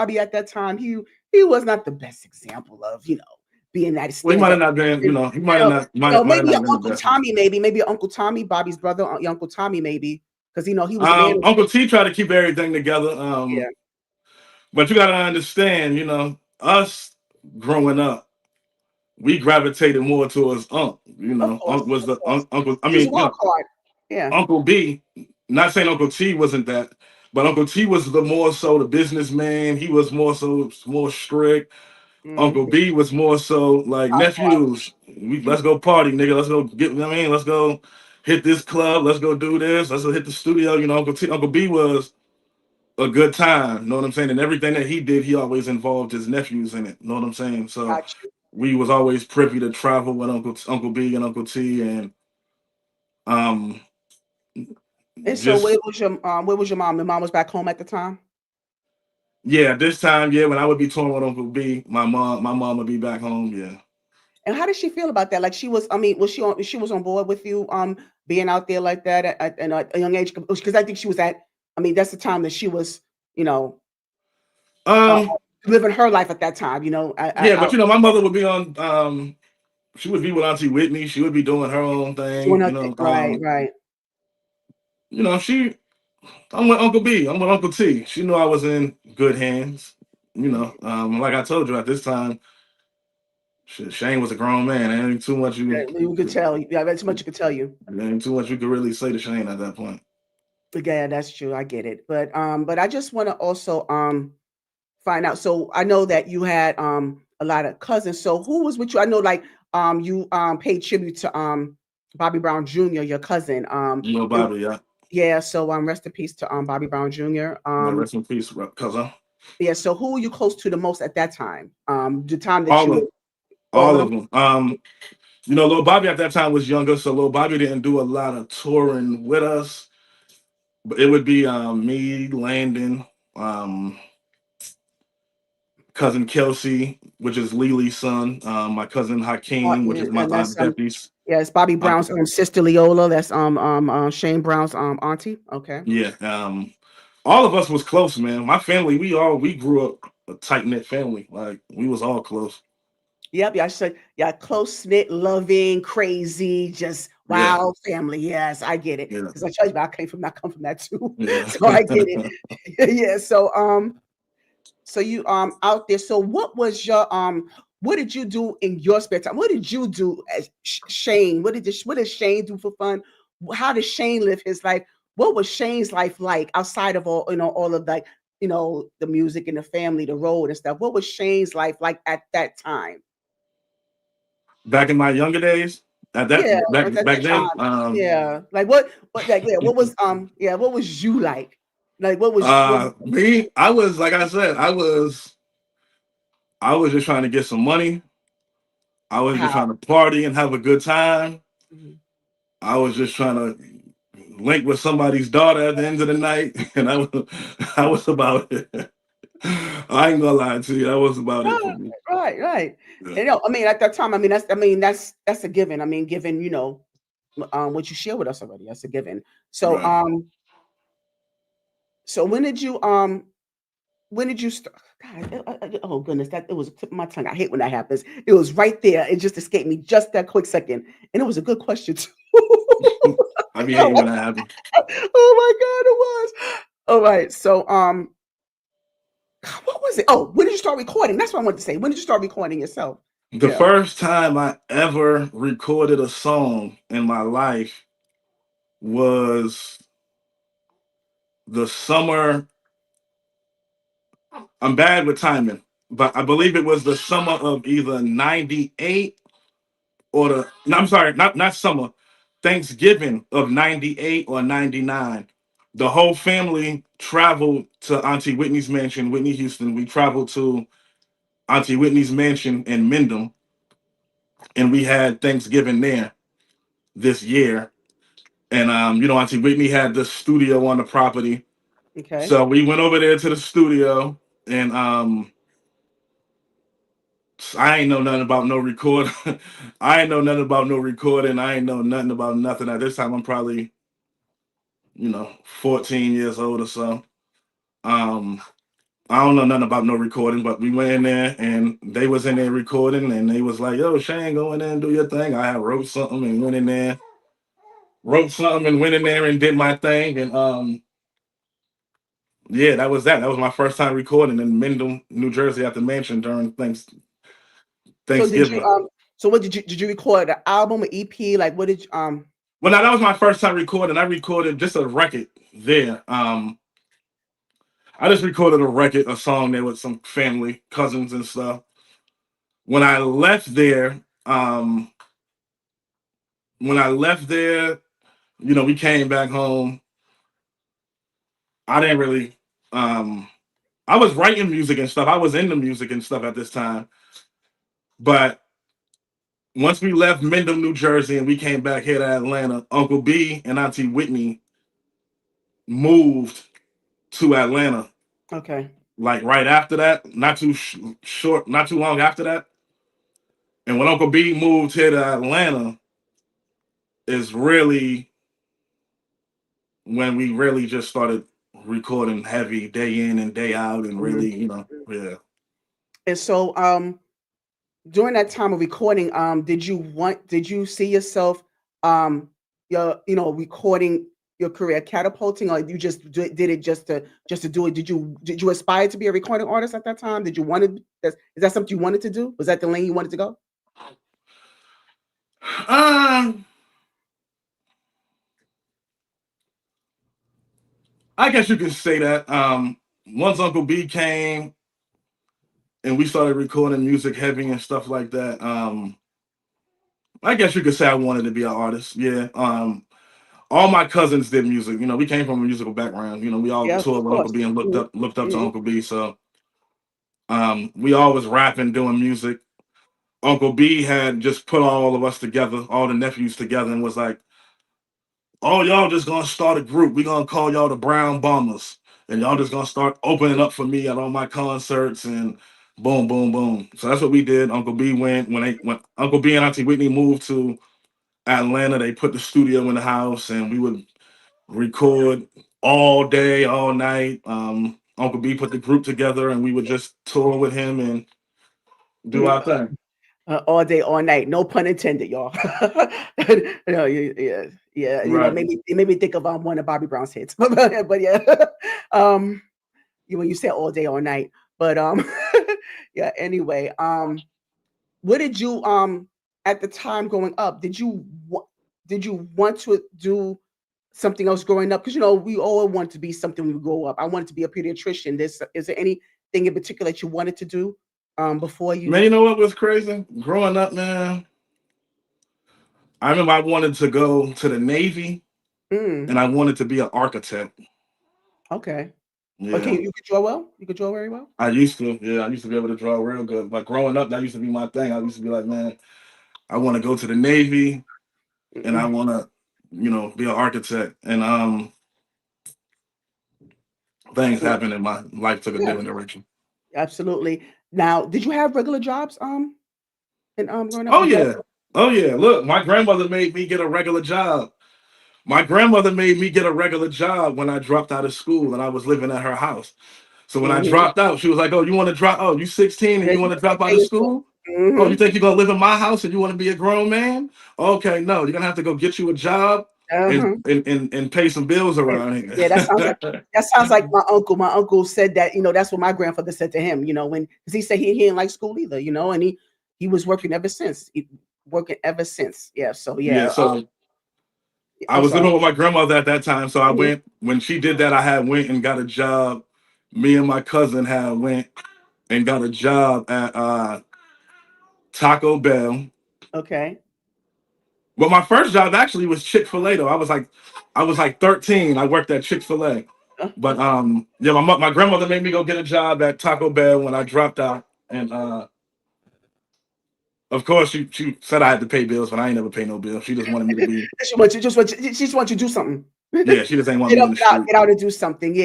Bobby at that time, he was not the best example of, being that Well, he might stand have up. not been, You he might have not, might have maybe your not been the Uncle best. Tommy, maybe your Uncle Tommy, Bobby's brother, your Uncle Tommy, maybe, because he was a man. Uncle T tried to keep everything together. Yeah, But you gotta understand, us growing up, we gravitated more towards Unc. of Unc course, was of the course. Uncle. I He was mean, a wild card. Yeah. Uncle B. Not saying Uncle T wasn't that, but Uncle T was the more so the businessman. He was more strict. Uncle Hmm. B was more so like nephews. Let's go party, nigga. Let's go get. I mean, let's go hit this club. Let's go do this. Let's go hit the studio. Uncle B was a good time. Know what I'm saying? And everything that he did, he always involved his nephews in it. Know what I'm saying? So Got you. we was always privy to travel with Uncle B and Uncle T, and um And so just where was your mom? Your mom was back home at the time? yeah. This time, yeah, when I would be touring with Uncle B, my mom would be back home. Yeah. And how did she feel about that? Like she was, I mean, she was on board with you being out there like that at a young age? Because I think she was I mean, that's the time that she was, you know, uh, Um. living her life at that time, Yeah, but my mother would be on. She would be with Auntie Whitney. She would be doing her own doing thing. her thing. Right, right. She. I'm with Uncle B. I'm with Uncle T. She knew I was in good hands. Like I told you at this time, shit, Shane was a grown man. There ain't too much Yeah, you could tell. Yeah, that's much you could tell you. there ain't too much you could really say to Shane at that point. Yeah, that's true. I get it. But I just want to also find out. So I know that you had a lot of cousins. So who was with you? I know like you paid tribute to Bobby Brown Jr., your cousin. And Bobby, yeah. yeah, so rest in peace to Bobby Brown Jr. Yeah, rest in peace, cousin. Yeah, so who were you close to the most at that time? The time that All you of were them. all of All them? of them. Little Bobby at that time was younger, so little Bobby didn't do a lot of touring with us. But it would be me, Landon, um, cousin Kelsey, which is Lily's son, my cousin Hakeem, which is my And that's Deputy's. yeah, it's Bobby Uh, Brown's sister Leola. That's Shayne Brown's auntie. Okay. yeah, all of us was close, man. My family, we grew up a tight knit family. Like we was all close. Yep, yeah, I said, yeah, close knit, loving, crazy, just Yeah, wild family. Yes, I get it. yeah, Because I told you, I come from that too, yeah. so I get it. Yeah. So you out there. So what did you do in your spare time? What did you do as Shayne? What did Shayne do for fun? How did Shayne live his life? What was Shayne's life like outside of all of like the music and the family, the road and stuff? What was Shayne's life like at that time? Back in my younger days, at that Yeah, back at that back then, time. Yeah. Like what like yeah, what was you like? Like what me, I was like I said, I was just trying to get some money. I was just how? trying to party and have a good time. Mhm. I was just trying to link with somebody's daughter at the end of the night, and I was about it. I ain't gonna lie to you, that was about it for Right, me. right, right. Yeah. And I mean at that time, that's a given. I mean, given, what you share with us already, that's a given. So Right. so when did you start? God, oh goodness, that it was a tip of my tongue. I hate when that happens. It was right there. It just escaped me just that quick second. And it was a good question too. I be hating Oh when that happens. my God, it was. All right. So what was it? Oh, when did you start recording? That's what I wanted to say. When did you start recording yourself? The Yeah. first time I ever recorded a song in my life was the summer. I'm bad with timing, but I believe it was the summer of either '98 or no, I'm sorry, not summer, Thanksgiving of '98 or '99. The whole family traveled to Auntie Whitney's mansion, Whitney, Houston. We traveled to Auntie Whitney's mansion in Mendham, and we had Thanksgiving there this year. And Auntie Whitney had the studio on the property, Okay. so we went over there to the studio, and I ain't know nothing about no record. I ain't know nothing about no recording. I ain't know nothing about nothing. At this time, I'm probably 14 years old or so. Um, I don't know nothing about no recording, but we went in there and they was in there recording and they was like, yo, Shayne, go in there and do your thing. I had wrote something and went in there, wrote something and went in there and did my thing. And yeah, that was that. That was my first time recording in Mendham, New Jersey at the mansion during So did you Thanksgiving. so what did you record an album, an EP? Like what did you Well, now that was my first time recording. I recorded just a record there. I just recorded a record, a song there with some family, cousins and stuff. When I left there, um, when I left there, we came back home. I didn't really I was writing music and stuff. I was into music and stuff at this time. But once we left Mendham, New Jersey, and we came back here to Atlanta, Uncle B and Auntie Whitney moved to Atlanta. okay. Like right after that, not too short, not too long after that. And when Uncle B moved here to Atlanta, is really when we really just started recording heavy day in and day out, and Mhm. really, yeah. And so during that time of recording, did you see yourself recording your career catapulting, or you just did it just to do it? Did you aspire to be a recording artist at that time? Did you want to is that something you wanted to do? Was that the lane you wanted to go? Um, I guess you could say that. Once Uncle B came and we started recording music heavy and stuff like that, I guess you could say I wanted to be an artist. Yeah. All my cousins did music. We came from a musical background. We all Yes, toured of with Uncle course. B and Mhm, looked up to mhm. Uncle B. So we all was rapping, doing music. Uncle B had just put all of us together, all the nephews together, and was like, "Oh, y'all just gonna start a group. We gonna call y'all the Brown Bombers, and y'all just gonna start opening up for me at all my concerts." And boom, boom, boom. So that's what we did. Uncle B went when Uncle B and Auntie Whitney moved to Atlanta. They put the studio in the house, and we would record all day, all night. Uncle B put the group together, and we would just tour with him and do Mhm. our thing. All day, all night. No pun intended, y'all. Yeah, yeah. Right. It made me think of one of Bobby Brown's hits, but yeah. Um, when you said all day, all night, but yeah. Anyway, what did you at the time growing up? Did you want to do something else growing up? Because we all want to be something when we grow up. I wanted to be a pediatrician. Is there anything in particular that you wanted to do before Man, you? you know what was crazy? Growing up, man, I remember I wanted to go to the Navy Mm, and I wanted to be an architect. okay. Okay, Yeah. you could draw well? You could draw very well? I used to be able to draw real good. But growing up, that used to be my thing. I used to be like, man, I want to go to the Navy and I Mm-mm. want to, be an architect. And things Yeah, happened and my life took a yeah, different direction. absolutely. Now, did you have regular jobs, and, growing up? Oh Did you have yeah. Oh yeah. Look, my grandmother made me get a regular job. My grandmother made me get a regular job when I dropped out of school and I was living at her house. So when I mhm. dropped out, she was like, "Oh, you want to drop? Oh, you 16 and Yeah, you you want to gotta drop out pay of yourself. school? Oh, you Mhm. think you're gonna live in my house and you want to be a grown man? Okay, no, you're gonna have to go get you a job and Uh-huh. pay some bills Yeah, around yeah, here." that sounds like my uncle. My uncle said that, that's what my grandfather said to him, when 'cause he said he didn't like school either, and he was working ever since. Working ever since. Yeah, so Yeah, yeah, so I I'm was sorry. living with my grandmother at that time. So I Mhm. went when she did that. I had went and got a job. Me and my cousin had went and got a job at Taco Bell. Okay. Well, my first job actually was Chick-fil-A though. I was like 13. I worked at Chick-fil-A. But yeah, my grandmother made me go get a job at Taco Bell when I dropped out. And of course she said I had to pay bills, but I ain't never pay no bills. She just wanted me to be, She wants you just want you she just wants you to do something. yeah, she just ain't want Get me up, in the street. get out and do something. Yeah.